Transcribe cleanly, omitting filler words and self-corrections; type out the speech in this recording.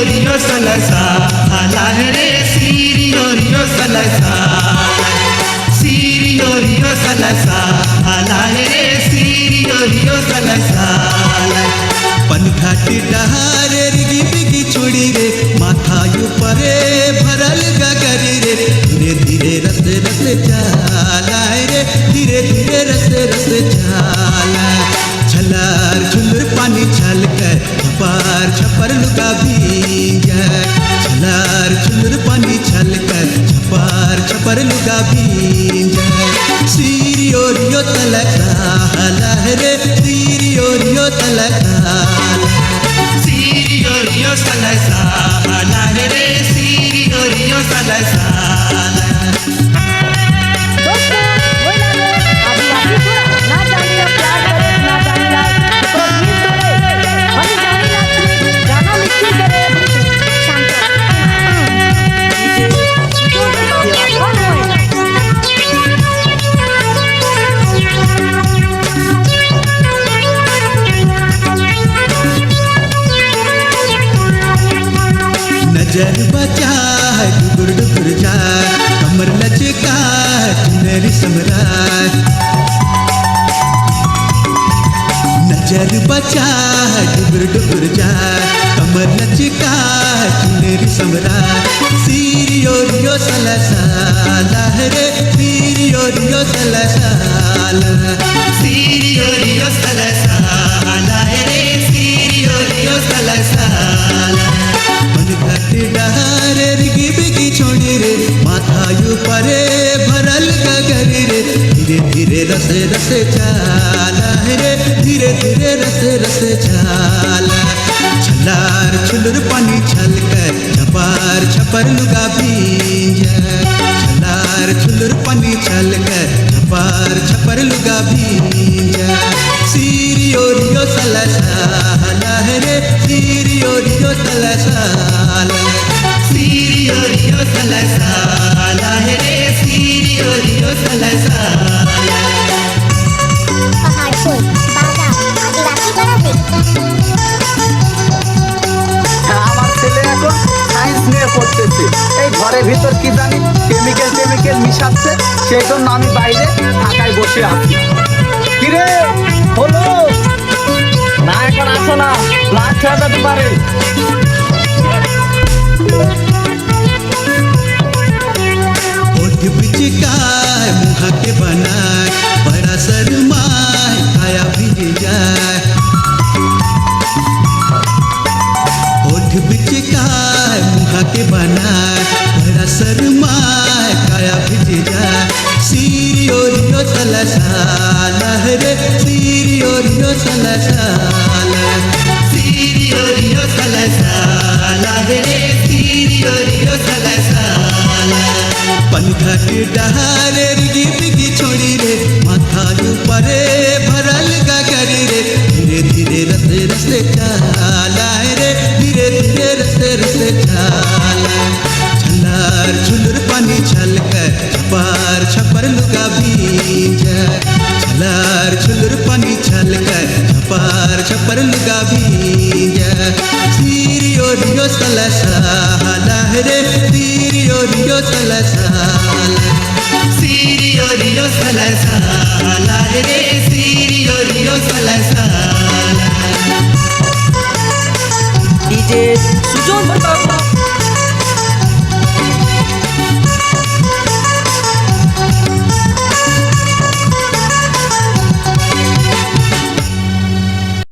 rio salasala re sirio rio salasala sirio rio salasala re sirio rio salasala पनघाट डहारे रिगी बिगी छोड़ी रे माथा ऊपरे भरल गगरी रे धीरे धीरे रसे रसे चाला रे धीरे धीरे रसे रसे चाला छलार छुलर पानी छलकर छपार छपर लुका भींगा छलार छुलर पानी छलकर छपार छपर लुका भींगा सीरियो रियो तलका रे सीरियो रियो तलका sirio rio salasala re sirio rio salasala दोस्तों वही ना आदिवासी सुना ना जानिए प्यार करे ना जानिए तो गीत करे हम जानिए गाना लिखी करे शांत नजर बचा है डुगुर डुगुर जा कमर लचका है चुनरी समराज नजर बचा है डुगुर डुगुर जा कमर लचका है चुनरी समराज सीरियो रियो सलसाला रे सीरियो रियो सलसाला sirio rio salasala re sirio rio salasala पनघाट डहारे रिगी बिगी छोड़ी रे माथा ऊपरे भरल गगरी रे धीरे धीरे रसे रसे चाला रे धीरे धीरे रसे रसे चाला छलार छुलर पानी छलकर छपार छपर लुगा भींजा छलार छुलर पानी छलकर छपार छपर लुगा भींजा सीरियो रियो सलसाला रे सीरियो रियो सलसाला sirio rio salasala re sirio rio salasala Paharpur बागा आदिवासी गणपति আমার ছেলে এখন সায়েন্স নিয়ে পড়তেছে এই ঘরের ভিতর কি জানি কেমিক্যাল মিশাচ্ছে সেই জন্য আমি বাইরে ঢাকায় বসে আছি কিরে হলো না এখন আসো না লাস্ট হয়ে যেতে পারে होठ बिचकाय मुँह के बनाए बड़ा शर्माए काया भिज जाए होठ बिचकाय मुँह के बनाए बड़ा शर्माए काया भिज जाए सीरियो रियो सलसाला रे सीरियो रियो सलसाला sirio rio salasala re sirio rio salasala पनघाट डहारे रिगी बिगी छोड़ी रे माथा ऊपरे भरल गगरी रे धीरे धीरे रसे रसे चाला रे धीरे धीरे रसे रसे चाला छलार छुलर पानी छलकर छपार छपर लुगा भींजा छलार छुलर पानी छलकर छपार छपर लुगा भींजा सीरियो रियो सलसाला रे सीरियो रियो सलसाला sirio rio salasala re sirio rio salasala DJ